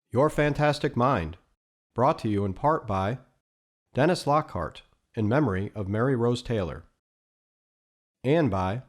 Your Fantastic Mind, brought to you in part by Dennis Lockhart, in memory of Mary Rose Taylor, and by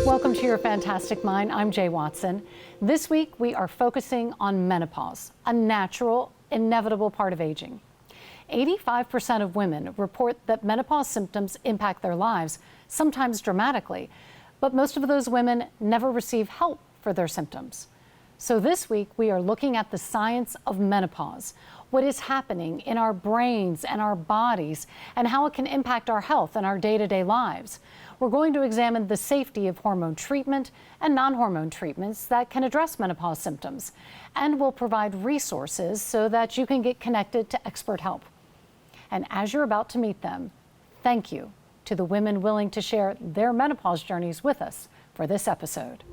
Welcome to Your Fantastic Mind. I'm Jay Watson. This week we are focusing on menopause, a natural, inevitable part of aging. 85% of women report that menopause symptoms impact their lives, sometimes dramatically, but most of those women never receive help for their symptoms. So this week we are looking at the science of menopause, what is happening in our brains and our bodies, and how it can impact our health and our day-to-day lives. We're going to examine the safety of hormone treatment and non-hormone treatments that can address menopause symptoms, and we'll provide resources so that you can get connected to expert help. And as you're about to meet them, thank you to the women willing to share their menopause journeys with us for this episode.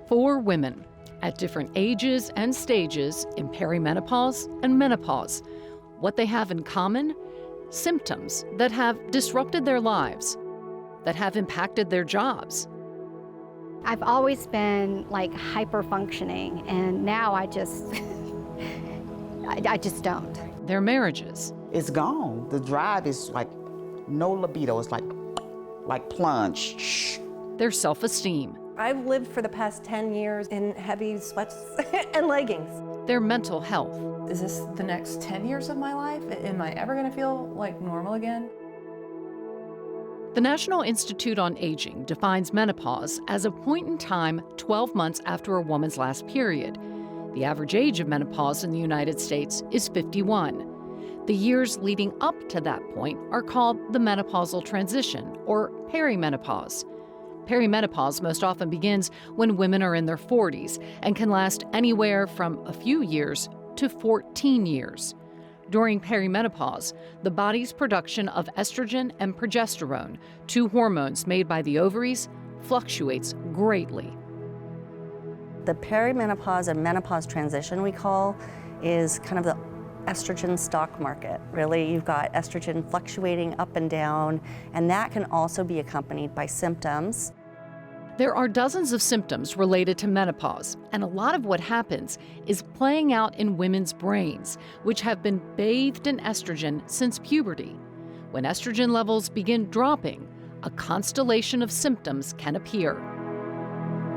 Four women at different ages and stages in perimenopause and menopause. What they have in common? Symptoms that have disrupted their lives, that have impacted their jobs. I've always been like hyper functioning, and now I just, I just don't. Their marriages. It's gone. The drive is like no libido. It's like plunge. Their self-esteem. I've lived for the past 10 years in heavy sweats and leggings. Their mental health. Is this the next 10 years of my life? Am I ever going to feel like normal again? The National Institute on Aging defines menopause as a point in time 12 months after a woman's last period. The average age of menopause in the United States is 51. The years leading up to that point are called the menopausal transition, or perimenopause. Perimenopause most often begins when women are in their 40s and can last anywhere from a few years to 14 years. During perimenopause, the body's production of estrogen and progesterone, two hormones made by the ovaries, fluctuates greatly. The perimenopause and menopause transition, we call, is kind of the estrogen stock market. Really, you've got estrogen fluctuating up and down, and that can also be accompanied by symptoms. There are dozens of symptoms related to menopause, and a lot of what happens is playing out in women's brains, which have been bathed in estrogen since puberty. When estrogen levels begin dropping, a constellation of symptoms can appear.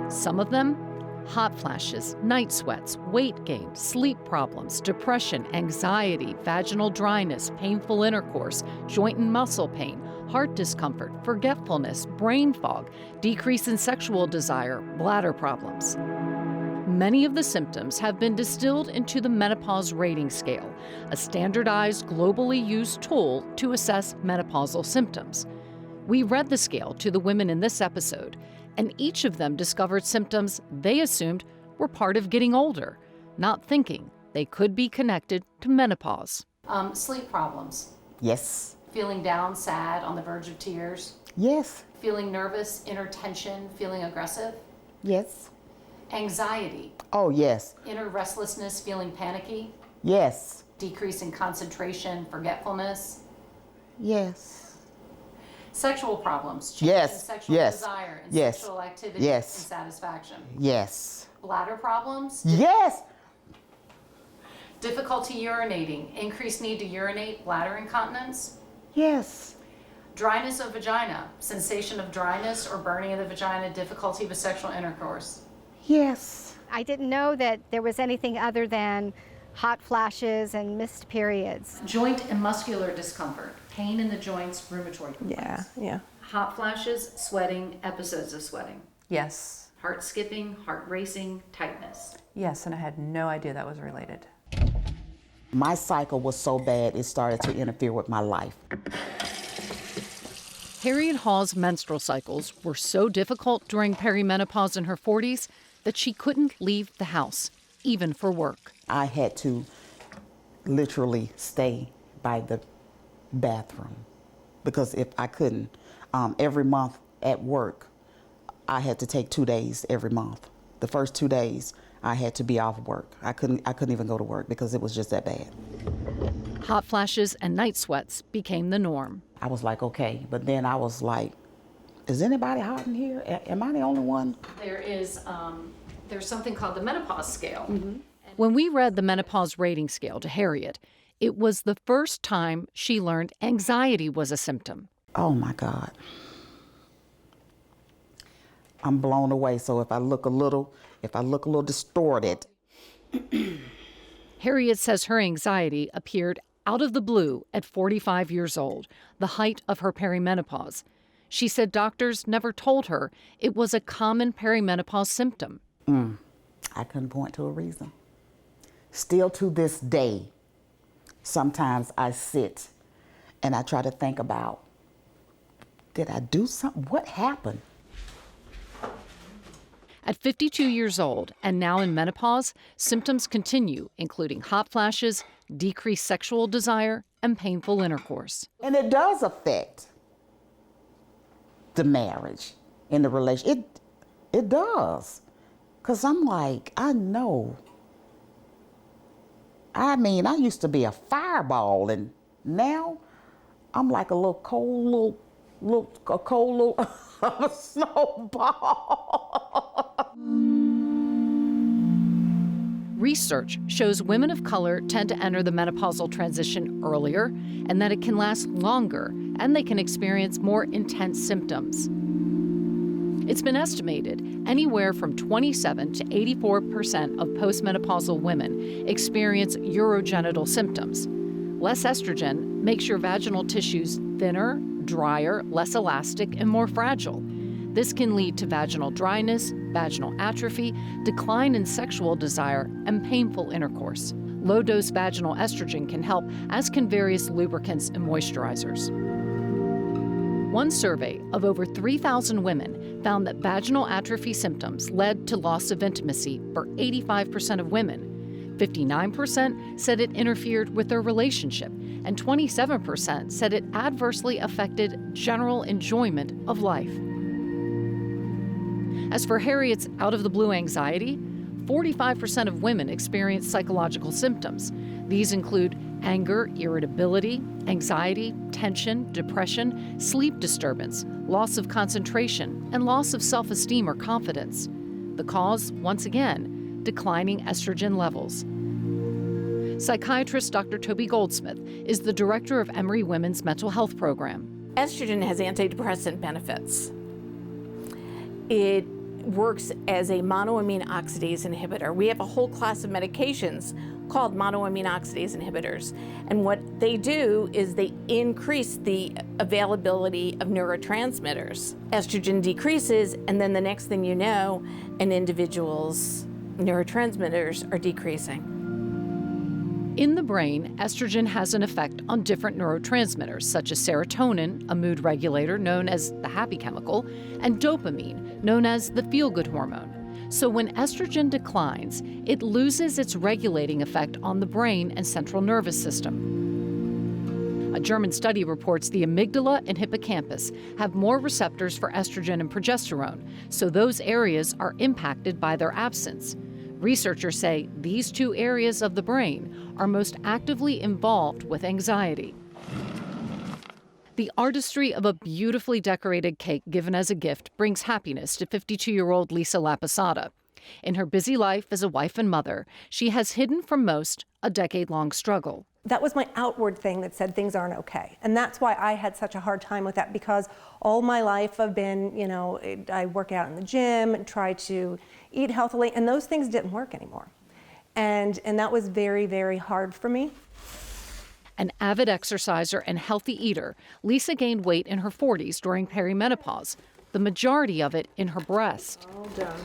Some of them: hot flashes, night sweats, weight gain, sleep problems, depression, anxiety, vaginal dryness, painful intercourse, joint and muscle pain, heart discomfort, forgetfulness, brain fog, decrease in sexual desire, bladder problems. Many of the symptoms have been distilled into the Menopause Rating Scale, a standardized, globally used tool to assess menopausal symptoms. We read the scale to the women in this episode, and each of them discovered symptoms they assumed were part of getting older, not thinking they could be connected to menopause. Sleep problems. Yes. Feeling down, sad, on the verge of tears. Yes. Feeling nervous, inner tension, feeling aggressive. Yes. Anxiety. Oh, yes. Inner restlessness, feeling panicky. Yes. Decrease in concentration, forgetfulness. Yes. Sexual problems, change in Yes. sexual Yes. desire and Yes. sexual activity Yes. and satisfaction. Yes. Bladder problems, Yes. difficulty urinating, increased need to urinate, bladder incontinence. Yes. Dryness of vagina, sensation of dryness or burning of the vagina, difficulty with sexual intercourse. Yes. I didn't know that there was anything other than hot flashes and missed periods. Joint and muscular discomfort, pain in the joints, rheumatoid complaints. Yeah. Hot flashes, sweating, episodes of sweating. Yes. Heart skipping, heart racing, tightness. Yes, and I had no idea that was related. My cycle was so bad, it started to interfere with my life. Harriet Hall's menstrual cycles were so difficult during perimenopause in her 40s that she couldn't leave the house, even for work. I had to literally stay by the bathroom, because if I couldn't, every month at work, I had to take 2 days every month. The first 2 days, I had to be off work. I couldn't even go to work because it was just that bad. Hot flashes and night sweats became the norm. I was like, okay, but then I was like, is anybody hot in here? Am I the only one? There's something called the menopause scale. When we read the menopause rating scale to Harriet, it was the first time she learned anxiety was a symptom. Oh my God. I'm blown away. So if I look a little distorted. Harriet says her anxiety appeared out of the blue at 45 years old, the height of her perimenopause. She said doctors never told her it was a common perimenopause symptom. I couldn't point to a reason. Still to this day, sometimes I sit and I try to think about, did I do something? What happened? At 52 years old and now in menopause, symptoms continue, including hot flashes, decreased sexual desire, and painful intercourse. And it does affect the marriage and the relationship. It does. Because I'm like, I know. I mean, I used to be a fireball, and now I'm like a little cold snowball. Research shows women of color tend to enter the menopausal transition earlier and that it can last longer and they can experience more intense symptoms. It's been estimated anywhere from 27 to 84% of postmenopausal women experience urogenital symptoms. Less estrogen makes your vaginal tissues thinner, drier, less elastic, and more fragile. This can lead to vaginal dryness, vaginal atrophy, decline in sexual desire, and painful intercourse. Low-dose vaginal estrogen can help, as can various lubricants and moisturizers. One survey of over 3,000 women found that vaginal atrophy symptoms led to loss of intimacy for 85% of women. 59% said it interfered with their relationship, and 27% said it adversely affected general enjoyment of life. As for Harriet's out-of-the-blue anxiety, 45% of women experience psychological symptoms. These include anger, irritability, anxiety, tension, depression, sleep disturbance, loss of concentration, and loss of self-esteem or confidence. The cause, once again, declining estrogen levels. Psychiatrist Dr. Toby Goldsmith is the director of Emory Women's Mental Health Program. Estrogen has antidepressant benefits. It works as a monoamine oxidase inhibitor. We have a whole class of medications called monoamine oxidase inhibitors. And what they do is they increase the availability of neurotransmitters. Estrogen decreases, and then the next thing you know, an individual's neurotransmitters are decreasing. In the brain, estrogen has an effect on different neurotransmitters, such as serotonin, a mood regulator known as the happy chemical, and dopamine, known as the feel-good hormone. So when estrogen declines, it loses its regulating effect on the brain and central nervous system. A German study reports the amygdala and hippocampus have more receptors for estrogen and progesterone, so those areas are impacted by their absence. Researchers say these two areas of the brain are most actively involved with anxiety. The artistry of a beautifully decorated cake given as a gift brings happiness to 52-year-old Lisa Laposada. In her busy life as a wife and mother, she has hidden from most a decade-long struggle. That was my outward thing that said things aren't okay. And that's why I had such a hard time with that, because all my life I've been, I work out in the gym and try to eat healthily, and those things didn't work anymore. And that was very, very hard for me. An avid exerciser and healthy eater, Lisa gained weight in her 40s during perimenopause, the majority of it in her breast. All done.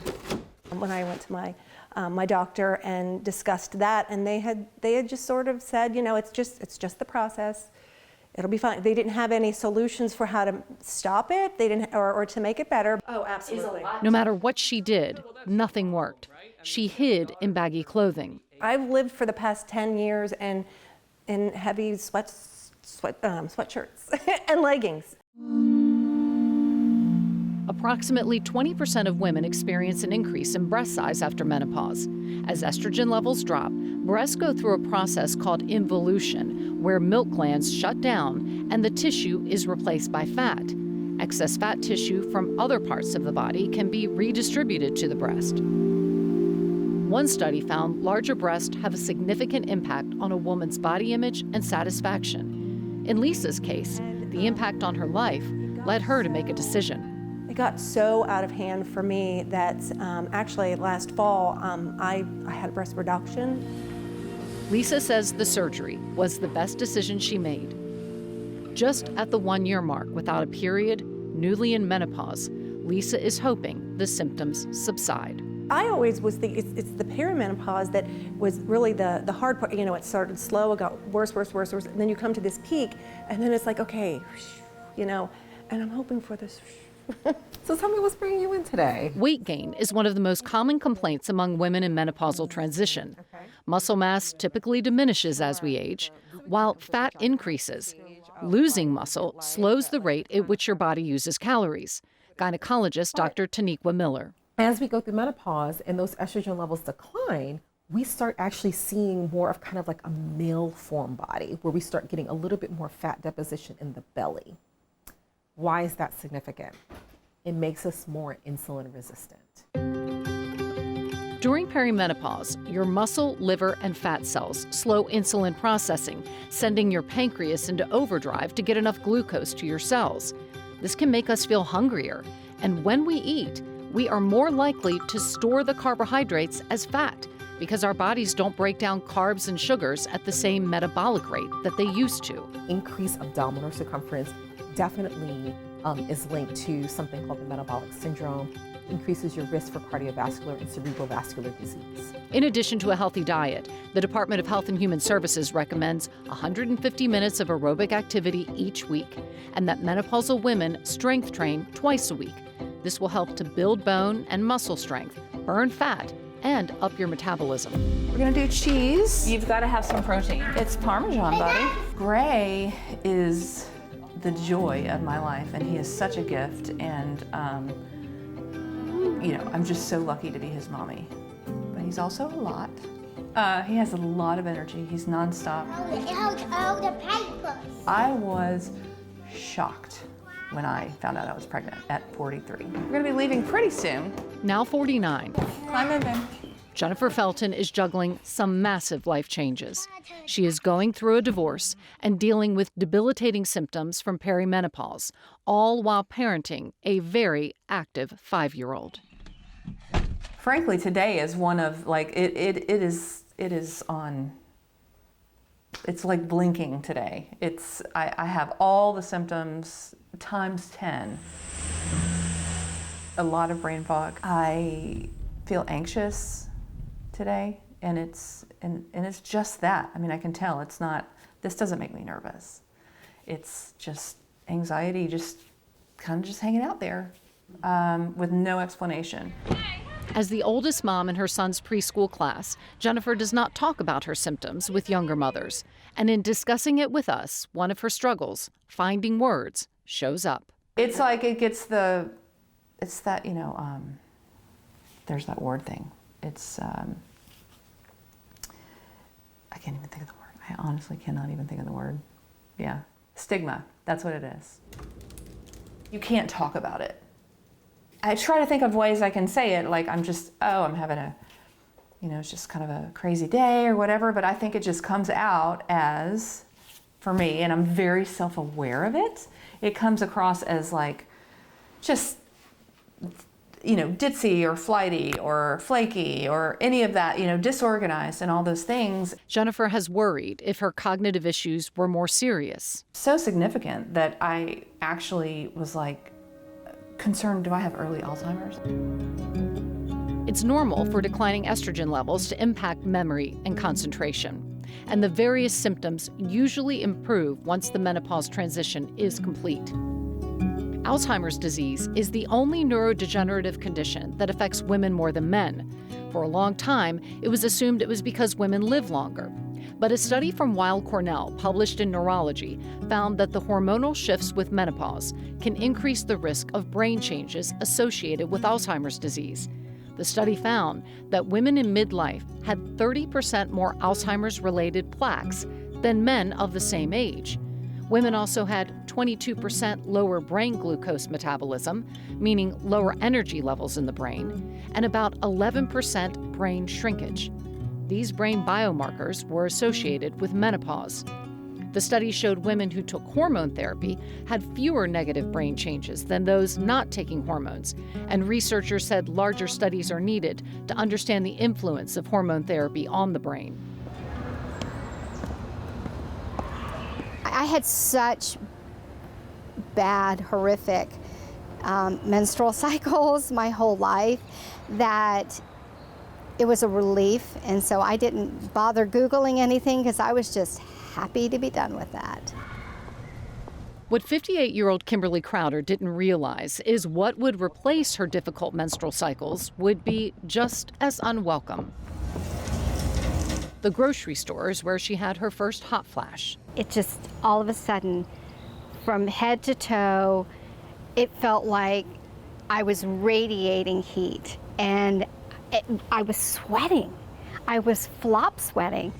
When I went to my doctor and discussed that, and they had just sort of said, it's just the process. It'll be fine. They didn't have any solutions for how to stop it. They didn't, or to make it better. Oh, absolutely. No matter what she did, nothing worked. She hid in baggy clothing. I've lived for the past 10 years in heavy sweatshirts and leggings. Approximately 20% of women experience an increase in breast size after menopause. As estrogen levels drop, breasts go through a process called involution, where milk glands shut down and the tissue is replaced by fat. Excess fat tissue from other parts of the body can be redistributed to the breast. One study found larger breasts have a significant impact on a woman's body image and satisfaction. In Lisa's case, the impact on her life led her to make a decision. It got so out of hand for me that actually last fall I had a breast reduction. Lisa says the surgery was the best decision she made. Just at the 1-year mark without a period, newly in menopause, Lisa is hoping the symptoms subside. I always was it's the perimenopause that was really the hard part. You know, it started slow, it got worse, and then you come to this peak, and then it's like, okay, you know, and I'm hoping for this. So tell me what's bringing you in today. Weight gain is one of the most common complaints among women in menopausal transition. Muscle mass typically diminishes as we age, while fat increases. Losing muscle slows the rate at which your body uses calories. Gynecologist Dr. Taniqua Miller. As we go through menopause and those estrogen levels decline, we start actually seeing more of kind of like a male form body, where we start getting a little bit more fat deposition in the belly. Why is that significant? It makes us more insulin resistant. During perimenopause, your muscle, liver, and fat cells slow insulin processing, sending your pancreas into overdrive to get enough glucose to your cells. This can make us feel hungrier, and when we eat, we are more likely to store the carbohydrates as fat because our bodies don't break down carbs and sugars at the same metabolic rate that they used to. Increased abdominal circumference definitely is linked to something called the metabolic syndrome. Increases your risk for cardiovascular and cerebrovascular disease. In addition to a healthy diet, the Department of Health and Human Services recommends 150 minutes of aerobic activity each week, and that menopausal women strength train twice a week. This will help to build bone and muscle strength, burn fat, and up your metabolism. We're gonna do cheese. You've gotta have some protein. It's Parmesan, buddy. Gray is the joy of my life, and he is such a gift, and you know, I'm just so lucky to be his mommy. But he's also a lot. He has a lot of energy. He's nonstop. All the papers. I was shocked when I found out I was pregnant at 43. We're gonna be leaving pretty soon. Now 49. Climb in, babe. Jennifer Felton is juggling some massive life changes. She is going through a divorce and dealing with debilitating symptoms from perimenopause, all while parenting a very active 5-year-old. Frankly, today is one of it is on. It's like blinking today. I have all the symptoms times 10. A lot of brain fog. I feel anxious today, and it's just that. I mean, I can tell it's not. This doesn't make me nervous. It's just anxiety, just kind of just hanging out there with no explanation. As the oldest mom in her son's preschool class, Jennifer does not talk about her symptoms with younger mothers. And in discussing it with us, one of her struggles, finding words, shows up. It's like it's that, you know, there's that word thing. It's, I can't even think of the word. I honestly cannot even think of the word. Yeah, stigma, that's what it is. You can't talk about it. I try to think of ways I can say it, like I'm having a, you know, it's just kind of a crazy day or whatever, but I think it just comes out as, for me, and I'm very self-aware of it, it comes across as like, just, you know, ditzy or flighty or flaky or any of that, you know, disorganized and all those things. Jennifer has worried if her cognitive issues were more serious. So significant that I actually was like, concerned, do I have early Alzheimer's? It's normal for declining estrogen levels to impact memory and concentration, and the various symptoms usually improve once the menopause transition is complete. Alzheimer's disease is the only neurodegenerative condition that affects women more than men. For a long time, it was assumed it was because women live longer. But a study from Weill Cornell, published in Neurology, found that the hormonal shifts with menopause can increase the risk of brain changes associated with Alzheimer's disease. The study found that women in midlife had 30% more Alzheimer's-related plaques than men of the same age. Women also had 22% lower brain glucose metabolism, meaning lower energy levels in the brain, and about 11% brain shrinkage. These brain biomarkers were associated with menopause. The study showed women who took hormone therapy had fewer negative brain changes than those not taking hormones, and researchers said larger studies are needed to understand the influence of hormone therapy on the brain. I had such bad, horrific menstrual cycles my whole life that it was a relief, and so I didn't bother Googling anything because I was just happy to be done with that. What 58-year-old Kimberly Crowder didn't realize is what would replace her difficult menstrual cycles would be just as unwelcome. The grocery store is where she had her first hot flash. It just, all of a sudden, from head to toe, it felt like I was radiating heat, and I was sweating. I was flop sweating.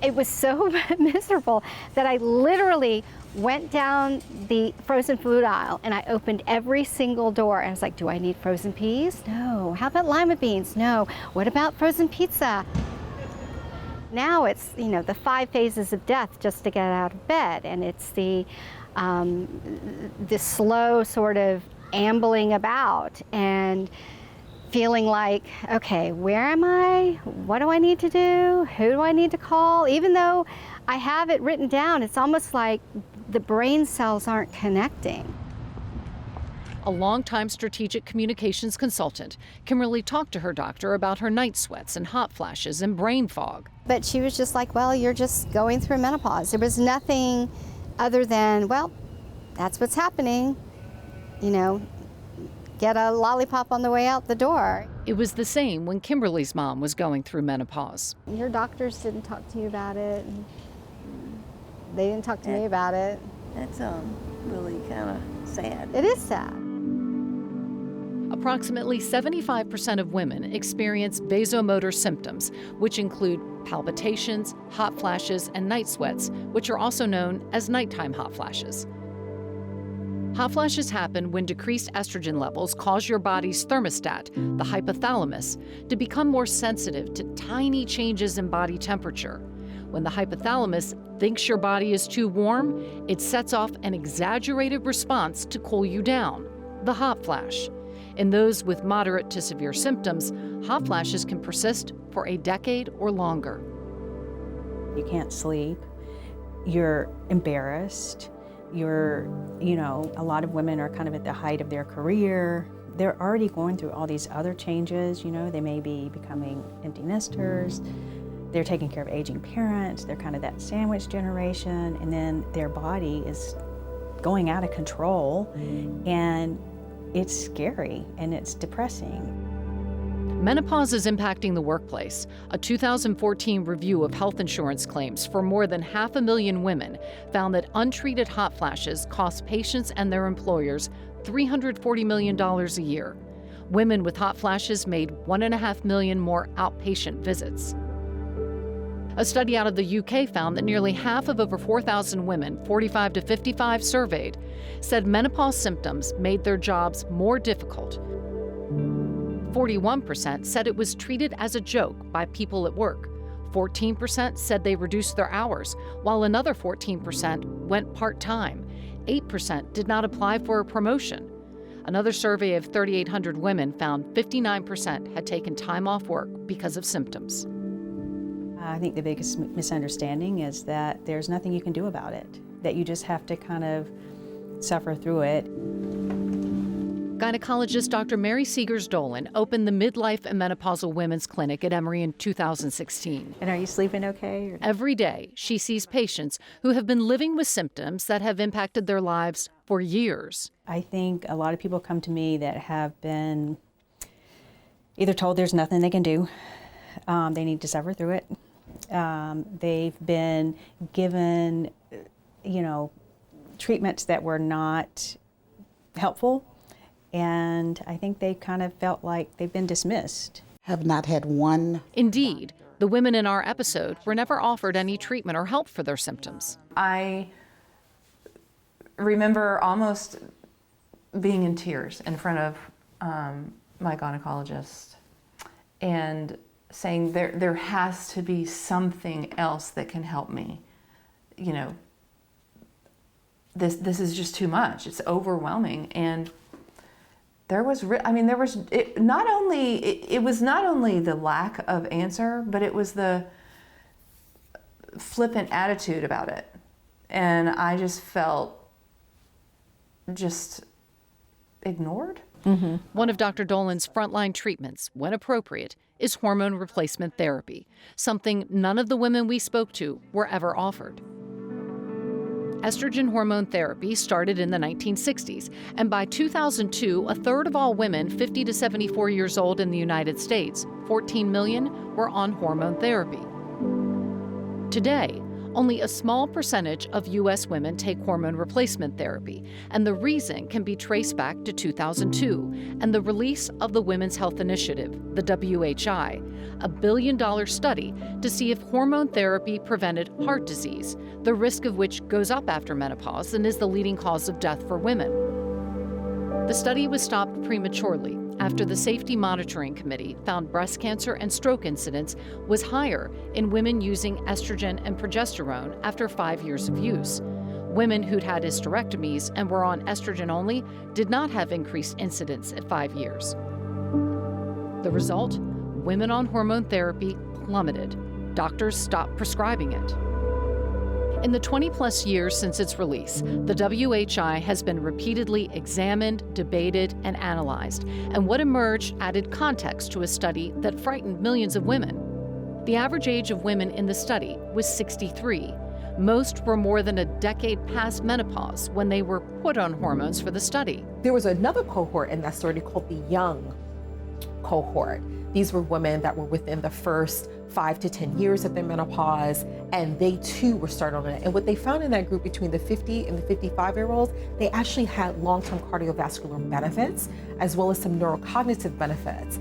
It was so miserable that I literally went down the frozen food aisle and I opened every single door. And I was like, do I need frozen peas? No. How about lima beans? No. What about frozen pizza? Now it's, the 5 phases of death just to get out of bed. And it's the slow sort of ambling about and feeling like, okay, where am I? What do I need to do? Who do I need to call? Even though I have it written down, it's almost like the brain cells aren't connecting. A longtime strategic communications consultant, Kimberly talked to her doctor about her night sweats and hot flashes and brain fog. But she was just like, well, you're just going through menopause. There was nothing other than, well, that's what's happening. Get a lollipop on the way out the door. It was the same when Kimberly's mom was going through menopause. Your doctors didn't talk to you about it. They didn't talk to me about it. That's really kind of sad. It is sad. Approximately 75% of women experience vasomotor symptoms, which include palpitations, hot flashes, and night sweats, which are also known as nighttime hot flashes. Hot flashes happen when decreased estrogen levels cause your body's thermostat, the hypothalamus, to become more sensitive to tiny changes in body temperature. When the hypothalamus thinks your body is too warm, it sets off an exaggerated response to cool you down, the hot flash. In those with moderate to severe symptoms, hot flashes can persist for a decade or longer. You can't sleep, you're embarrassed, a lot of women are kind of at the height of their career. They're already going through all these other changes, they may be becoming empty nesters, they're taking care of aging parents, they're kind of that sandwich generation, and then their body is going out of control, and it's scary and it's depressing. Menopause is impacting the workplace. A 2014 review of health insurance claims for more than 500,000 women found that untreated hot flashes cost patients and their employers $340 million a year. Women with hot flashes made 1.5 million more outpatient visits. A study out of the UK found that nearly half of over 4,000 women, 45 to 55 surveyed, said menopause symptoms made their jobs more difficult. 41% said it was treated as a joke by people at work. 14% said they reduced their hours, while another 14% went part-time. 8% did not apply for a promotion. Another survey of 3,800 women found 59% had taken time off work because of symptoms. I think the biggest misunderstanding is that there's nothing you can do about it, that you just have to kind of suffer through it. Gynecologist Dr. Mary Seegers-Dolan opened the Midlife and Menopausal Women's Clinic at Emory in 2016. And are you sleeping okay? Every day, she sees patients who have been living with symptoms that have impacted their lives for years. I think a lot of people come to me that have been either told there's nothing they can do, they need to suffer through it, They've been given, treatments that were not helpful, and I think they kind of felt like they've been dismissed. Have not had one. Indeed, the women in our episode were never offered any treatment or help for their symptoms. I remember almost being in tears in front of my gynecologist and saying there has to be something else that can help me. This is just too much. It's overwhelming. And it was not only the lack of answer, but it was the flippant attitude about it. And I just felt just ignored. Mm-hmm. One of Dr. Dolan's frontline treatments, when appropriate, is hormone replacement therapy, something none of the women we spoke to were ever offered. Estrogen hormone therapy started in the 1960s, and by 2002, a third of all women 50 to 74 years old in the United States, 14 million, were on hormone therapy. Today, only a small percentage of U.S. women take hormone replacement therapy, and the reason can be traced back to 2002 and the release of the Women's Health Initiative, the WHI, a billion-dollar study to see if hormone therapy prevented heart disease, the risk of which goes up after menopause and is the leading cause of death for women. The study was stopped prematurely after the Safety Monitoring Committee found breast cancer and stroke incidence was higher in women using estrogen and progesterone after 5 years of use. Women who'd had hysterectomies and were on estrogen only did not have increased incidence at 5 years. The result? Women on hormone therapy plummeted. Doctors stopped prescribing it. In the 20-plus years since its release, the WHI has been repeatedly examined, debated, and analyzed, and what emerged added context to a study that frightened millions of women. The average age of women in the study was 63. Most were more than a decade past menopause when they were put on hormones for the study. There was another cohort in that study called the young cohort. These were women that were within the first 5 to 10 years of their menopause, and they too were started on it. And what they found in that group between the 50 and the 55-year-olds, they actually had long-term cardiovascular benefits as well as some neurocognitive benefits.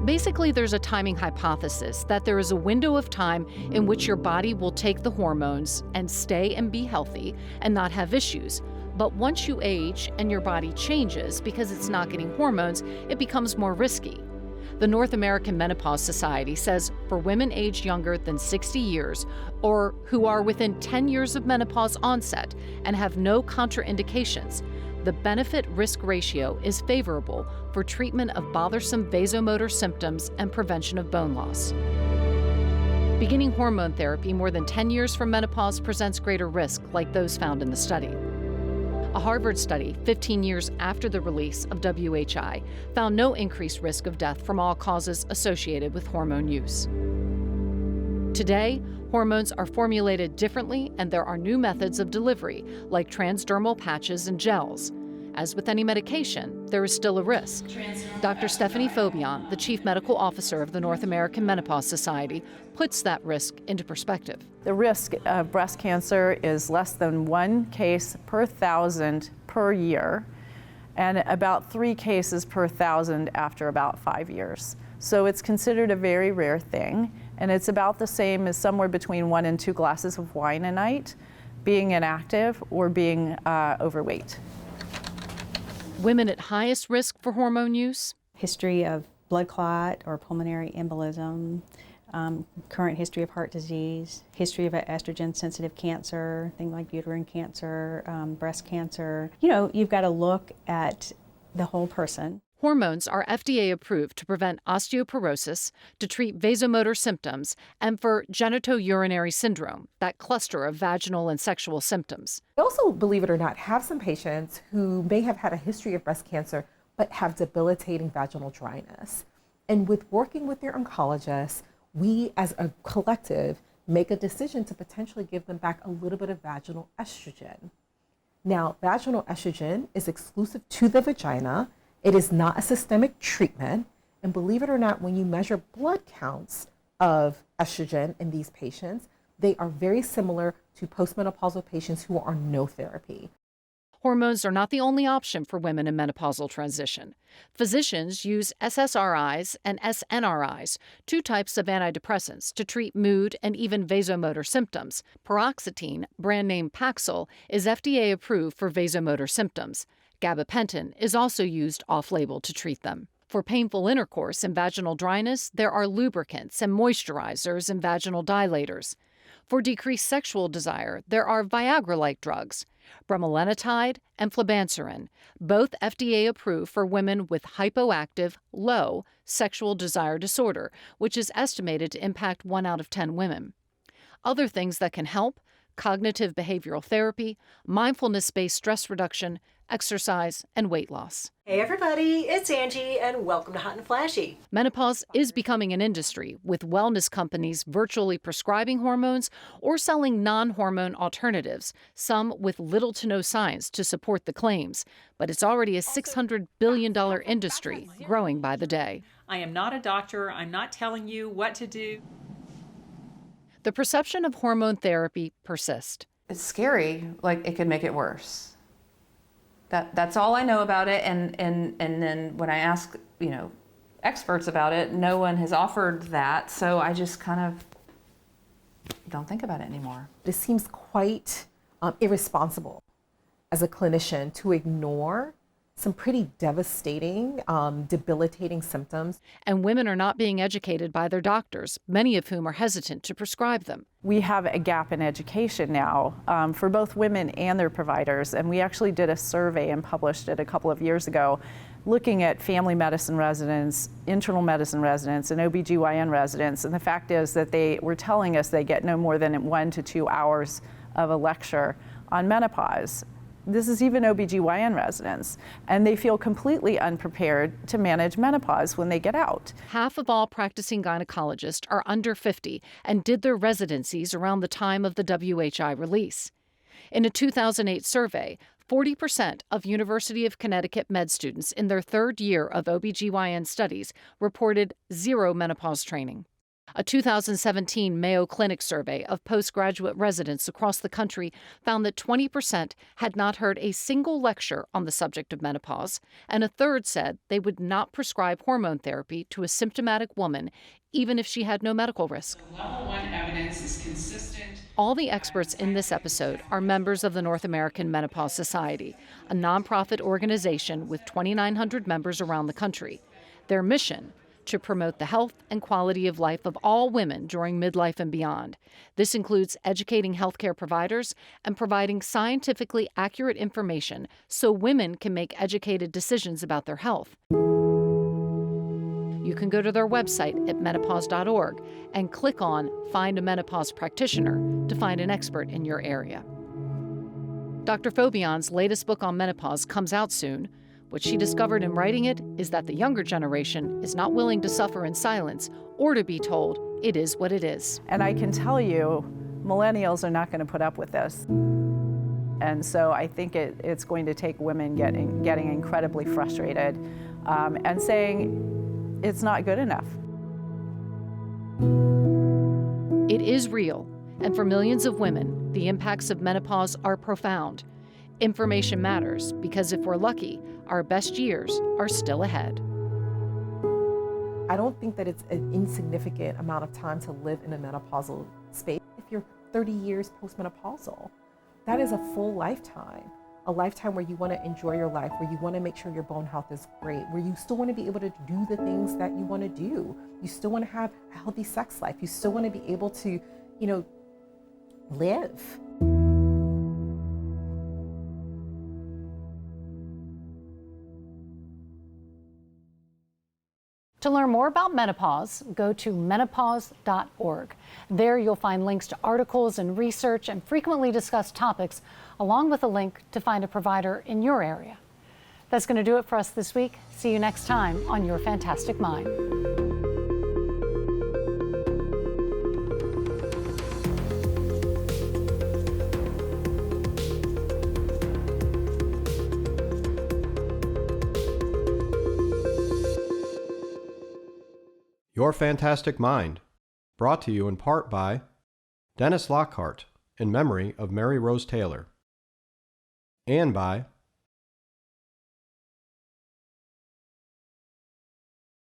Basically, there's a timing hypothesis that there is a window of time in which your body will take the hormones and stay and be healthy and not have issues. But once you age and your body changes because it's not getting hormones, it becomes more risky. The North American Menopause Society says for women aged younger than 60 years or who are within 10 years of menopause onset and have no contraindications, the benefit-risk ratio is favorable for treatment of bothersome vasomotor symptoms and prevention of bone loss. Beginning hormone therapy more than 10 years from menopause presents greater risk, like those found in the study. A Harvard study, 15 years after the release of WHI, found no increased risk of death from all causes associated with hormone use. Today, hormones are formulated differently, and there are new methods of delivery, like transdermal patches and gels. As with any medication, there is still a risk. Dr. Stephanie Fobion, the Chief Medical Officer of the North American Menopause Society, puts that risk into perspective. The risk of breast cancer is less than 1 case per 1,000 per year, and about 3 cases per 1,000 after about 5 years. So it's considered a very rare thing, and it's about the same as somewhere between 1 and 2 glasses of wine a night, being inactive or being overweight. Women at highest risk for hormone use? History of blood clot or pulmonary embolism, current history of heart disease, history of estrogen-sensitive cancer, things like uterine cancer, breast cancer. You've got to look at the whole person. Hormones are FDA approved to prevent osteoporosis, to treat vasomotor symptoms, and for genitourinary syndrome, that cluster of vaginal and sexual symptoms. I also, believe it or not, have some patients who may have had a history of breast cancer but have debilitating vaginal dryness. And with working with their oncologist, we as a collective make a decision to potentially give them back a little bit of vaginal estrogen. Now, vaginal estrogen is exclusive to the vagina. It is not a systemic treatment, and believe it or not, when you measure blood counts of estrogen in these patients, they are very similar to postmenopausal patients who are on no therapy. Hormones are not the only option for women in menopausal transition. Physicians use SSRIs and SNRIs, two types of antidepressants, to treat mood and even vasomotor symptoms. Paroxetine, brand name Paxil, is FDA approved for vasomotor symptoms. Gabapentin is also used off-label to treat them. For painful intercourse and vaginal dryness, there are lubricants and moisturizers and vaginal dilators. For decreased sexual desire, there are Viagra-like drugs, bremelanotide and flibanserin, both FDA approved for women with hypoactive, low sexual desire disorder, which is estimated to impact 1 out of 10 women. Other things that can help: cognitive behavioral therapy, mindfulness-based stress reduction, exercise, and weight loss. Hey everybody, it's Angie and welcome to Hot and Flashy. Menopause is becoming an industry, with wellness companies virtually prescribing hormones or selling non-hormone alternatives, some with little to no science to support the claims. But it's already a $600 billion industry, growing by the day. I am not a doctor. I'm not telling you what to do. The perception of hormone therapy persists. It's scary, like it could make it worse. That's all I know about it, and then when I ask, experts about it, no one has offered that, so I just kind of don't think about it anymore. It seems quite irresponsible as a clinician to ignore some pretty devastating, debilitating symptoms. And women are not being educated by their doctors, many of whom are hesitant to prescribe them. We have a gap in education now for both women and their providers, and we actually did a survey and published it a couple of years ago looking at family medicine residents, internal medicine residents, and OBGYN residents, and the fact is that they were telling us they get no more than 1 to 2 hours of a lecture on menopause. This is even OBGYN residents, and they feel completely unprepared to manage menopause when they get out. Half of all practicing gynecologists are under 50 and did their residencies around the time of the WHI release. In a 2008 survey, 40% of University of Connecticut med students in their third year of OBGYN studies reported zero menopause training. A 2017 Mayo Clinic survey of postgraduate residents across the country found that 20% had not heard a single lecture on the subject of menopause, and a third said they would not prescribe hormone therapy to a symptomatic woman, even if she had no medical risk. Level 1 evidence is consistent. All the experts in this episode are members of the North American Menopause Society, a nonprofit organization with 2,900 members around the country. Their mission: to promote the health and quality of life of all women during midlife and beyond. This includes educating healthcare providers and providing scientifically accurate information so women can make educated decisions about their health. You can go to their website at menopause.org and click on Find a Menopause Practitioner to find an expert in your area. Dr. Fobion's latest book on menopause comes out soon. What she discovered in writing it is that the younger generation is not willing to suffer in silence or to be told it is what it is. And I can tell you, millennials are not going to put up with this. And so I think it's going to take women getting incredibly frustrated and saying it's not good enough. It is real, and for millions of women, the impacts of menopause are profound. Information matters because if we're lucky, our best years are still ahead. I don't think that it's an insignificant amount of time to live in a menopausal space. If you're 30 years postmenopausal, that is a full lifetime. A lifetime where you want to enjoy your life, where you want to make sure your bone health is great, where you still want to be able to do the things that you want to do. You still want to have a healthy sex life. You still want to be able to, live. To learn more about menopause, go to menopause.org. There you'll find links to articles and research and frequently discussed topics, along with a link to find a provider in your area. That's going to do it for us this week. See you next time on Your Fantastic Mind. Your Fantastic Mind, Brought to you in part by Dennis Lockhart, in memory of Mary Rose Taylor, and by